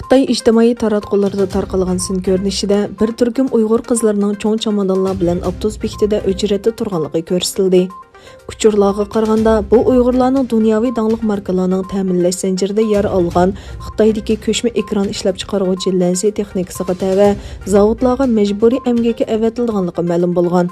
Xitay ijtimoiy taratqularida tarqalgan sin ko'rinishida bir turkum Uyg'ur qizlarining cho'ng chamadonlar bilan avtobus bekatida o'chirati turganligi ko'rsatildi. Uchurlarga qaraganda bu Uyg'urlarning dunyoviy dangliq markalarning ta'minlash zanjirida yer olgan Xitoydagi ko'chma ekran ishlab chiqaruvchi Lensi texnikasiga tava zavodlarga majburiy emgakka avatilganligi ma'lum bo'lgan.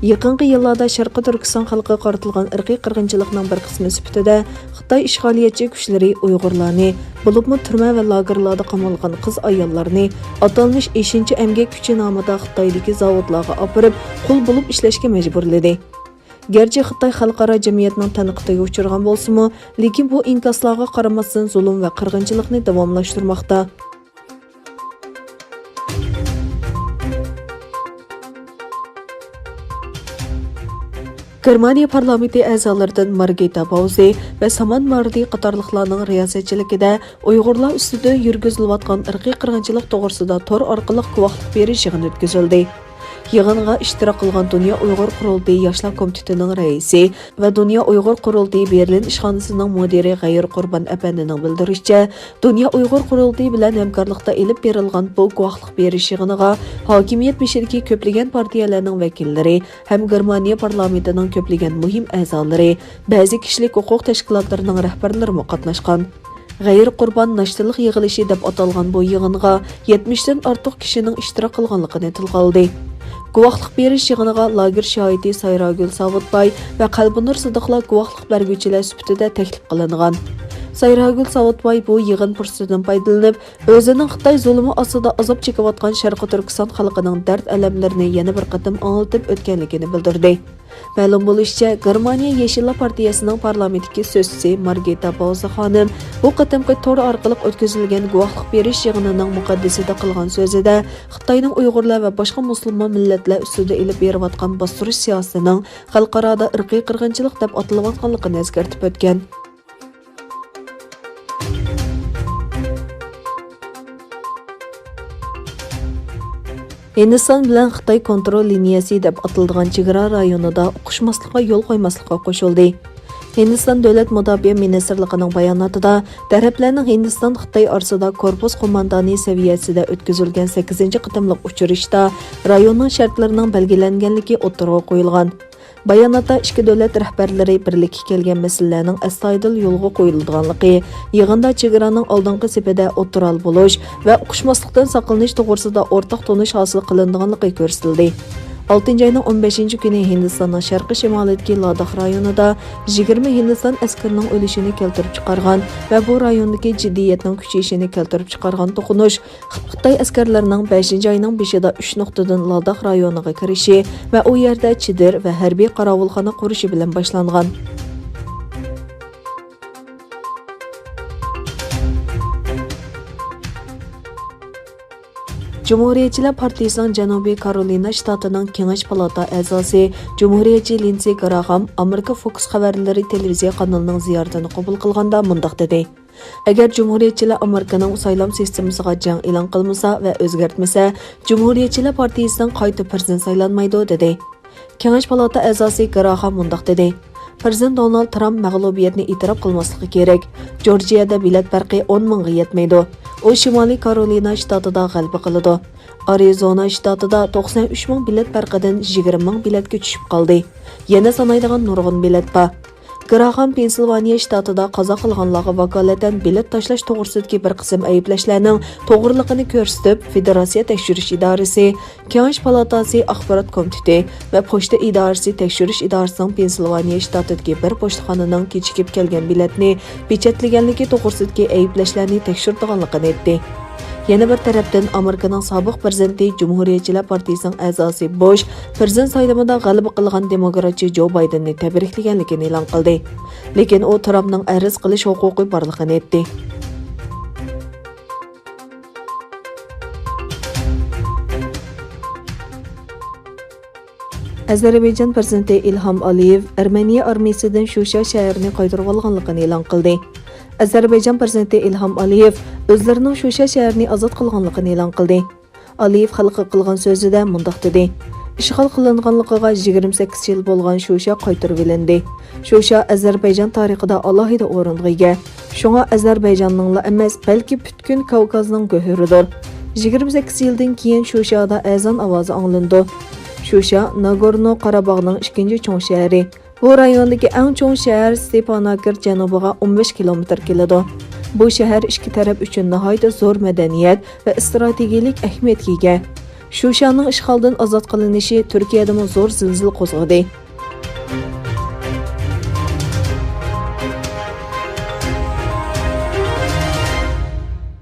Yaqinqi yillarda Sharqiy Turkiston xalqiga qaratilgan irqiy qirg'inchilikning bir qismi sifatida Xitoy ishg'oliyatchi kuchlari Uyg'urlarni, bo'libmi turma va lagerlarda qamalgan qiz-ayollarni atalmish 5-chi emgak kuchi nomida Xitoydagi zavodlarga olib qul bo'lib ishlashga majburladi. Gerçi Xitoy xalqaro jamiyatning tanqidiga uchragan bo'lsa-mu, lekin bu inkoslarga qaramasdan zulm va qirg'inchilikni davomlashtirmoqda. Germaniya parlamenti a'zolaridan Margita Bauze va Saman Mardi qatorliqlarning riyosatchiligida Uyg'urlar ustida yurgizilayotgan irqiy qirg'inchilik to'g'risida tor orqali guvohlik berish yig'ini o'tkazildi. Yig'inga ishtirok qilgan Dunyo Uyg'ur qurultiyi yoshlar komitetining raisi va Dunyo Uyg'ur qurultiyi Berlin ishxonasining mudiri G'ayur Qurban apandining bildirishicha, Dunyo Uyg'ur qurultiyi bilan hamkorlikda elib berilgan bu guvohlik berish yig'iniga hokimiyat mishidagi ko'plagan partiyalarning vakillari ham Germaniya parlamentining ko'plagan muhim a'zolari, ba'zi kishilik huquq tashkilotlarining rahbarlari qatnashgan. G'ayur Qurban nashrilik yig'ilishi deb atalgan bu yig'inga 70 dan ortiq kishining ishtirok qilganligini tilga oldi. Guvohlik berish yig'iniga lager shoidi Sayragul Savutbay va Qalbinur Sidiqlar guvohlik berguvchilar sifatida taklif qilingan. Sayragul Savutbay bu yig'in fursatidan foydalanib, o'zining Xitoy zulmi ostida azob chekayotgan Sharqiy Turkiston xalqining dard alamlarini yana bir qatim anglitib o'tganligini bildirdi. Ma'lum bo'lishicha, Germaniya Yeshillar partiyasining parlamentdagi so'zchisi Margita Bauze xonim bu qatimqi tor orqali o'tkazilgan guvohlik berish yig'inining muqaddisida qilgan so'zida Xitoyning Uyg'urlar va boshqa musulmon millatlar ustida elib berayotgan bostirish siyosatining xalqaroda irqiy qirg'inchilik deb atalayotganligini eskartib o'tgan. Hindiston bilan Xitoy kontrol liniyasi deb ataladigan chegara rayonida o'qishmaslikqa yo'l qo'ymaslikqa qo'shildi. Hindiston davlat mudofaa ministrligining bayonotida taraflarning Hindiston Xitoy orasida korpus qo'mondoni saviyasida o'tkazilgan 8-qitimliq uchrashda rayonning shartlarining belgilanganligi o'tirg'a qo'yilgan. Bayonotda ikki davlat rahbarlari birlikka kelgan masalalarning astoydil yo'lga qo'yilganligi, yig'inda chegaraning oldingi sepida o'tiral bo'lish va o'qishmaslikdan saqlanish to'g'risida o'rtaq tonish hosil qilinganligi ko'rsatildi. 6-oyning 15-kuni Hindistonning sharqiy shimolidagi Ladakh rayonida 20 Hindiston askarining o'lishini keltirib chiqargan va bu rayondagi jiddiyatning kuchayishini keltirib chiqargan to'qinish Xitoy askarlarining 5-oyning 5-ida 3 nuqtadan Ladakh rayoniga kirishi va u yerda chidir va harbiy qorovulxona qurishi bilan boshlangan. Cumhuriyetçiler Partiyasining Janubiy Karolina shtatining Kengash palata a'zosi Cumhuriyetçi Lindsey Graham Amerika Fox xabarlari televiziya kanalining ziyoratini qabul qilganda mundaq dedi. Agar Cumhuriyetçiler Amerikaning saylam sistemasiga jang e'lon qilmasa va o'zgartmasa, Cumhuriyetçiler Partiyasining qayta prezident saylanmaydi dedi. Kengash palata a'zosi Graham mundaq dedi. Prezident Donald Trump mag'lubiyatni e'tirof qilmasligi kerak. Jorjiyada bilet farqi 10 mingga yetmaydi. U Shimoliy Karolina shtatida g'alaba qiladi. Arizona shtatida 93 ming bilet farqidan 20 ming biletga tushib qoldi. Yana sanaydigan nurg'un bilet bor. Graham Pensilvaniya shtatida qazo qilganlarga vakolatan bilet tashlash to'g'risidagi bir qism ayblashlarning to'g'riligini ko'rsatib, Federatsiya tekshirish idorasi, Kengash palatasi axborot komiteti va pochta idorasi tekshirish idorasining Pensilvaniya shtatidagi bir pochtaxonaning kechikib kelgan biletni pechatlaganligi to'g'risidagi ayblashlarni tekshirganligini aytdi. Yana bir tarafdan Amerikaning sobiq prezidenti Cumhuriyetçiler Partiyasining a'zosi Bush prezident saylovida g'alaba qilgan demokratchi Jo Baydenni tabriklaganligini e'lon qildi. Lekin u Trumpning arz qilish huquqi borligini aytdi. Ozarbayjon prezidenti Ilham Aliyev Armeniya armiyasidan Shusha shahrini qaytarib olganligini e'lon qildi. Ozarbayjon prezidenti Ilham Aliyev o'zlarining Shusha shahrini ozod qilganligini e'lon qildi. Aliyev xalqqa qilgan so'zida mundaq dedi: İşğal qilinganligiga 28 yil bo'lgan Shusha qaytarib olindi. Shusha Ozarbayjon tarixida alohida o'ringa ega. Shunga Ozarbayjonning emas, balki butkul Kavkazning go'hiridir. 28 yildan keyin Shushada azon ovozi anglandi. Shusha Nagorno-Qarabog'ning ikkinchi cho'ng shahri. Bu rayondagi eng cho'ng shahar Stepanakert janubiga 15 kilometr keladi. Bu shahar ikki taraf uchun nihoyat zo'r madaniyat va strategik ahamiyatga ega. Shushaning ishg'oldan ozod qilinishi Turkiyada zo'r zilzila qo'zg'adi.